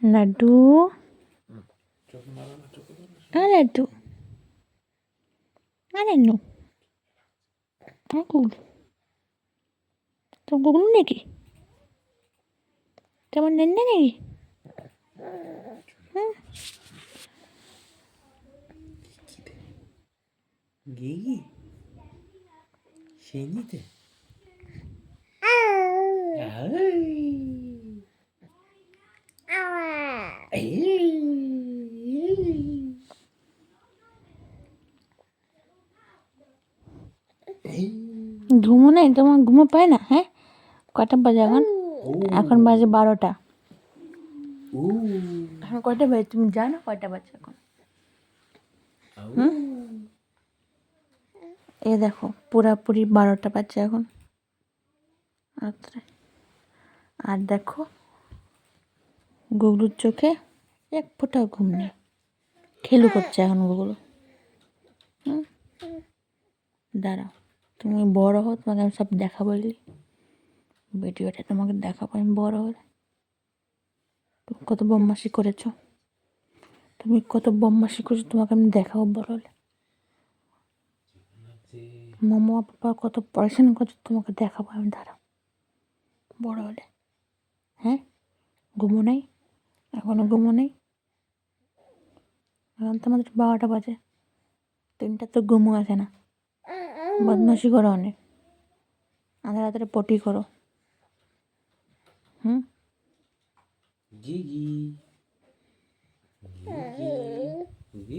laddu laddu no কুকুর তোমার কুকুর নাকি তোমার নেন্না নাকি গিগি সেনিতে ঘুমো নেই তোমার ঘুমো পায় না হ্যাঁ কটা বাজে এখন এখন বাজে 12টা এখন কয়টা বাজে তুমি জানো কয়টা বাজে এখন এ দেখো পুরাপুরি 12টা বাজছে এখন রাত্রে আর দেখো গুগলুর চোখে এক ফোঁটাও ঘুম নেই খেলু করছে এখন গুগলু দাঁড়াও তুমি বড় হও তোমাকে আমি সব দেখাবো ভিডিওটা তোমাকে দেখাবো আমি বড় হলে তুমি কত বদমাশি করেছো তোমাকে আমি দেখাবো বড় হলে মামা পাপা কত পড়াশোনা করছো তোমাকে দেখাবো আমি দাঁড়াও বড় হলে হ্যাঁ ঘুমো নেই এখনো ঘুমো নেই এখন তো আমাদের 12টা বাজে 3টা তো ঘুমো আসে না বদমাশি করো অনেক আধা রাত্রে পটি করো গিগি গিগি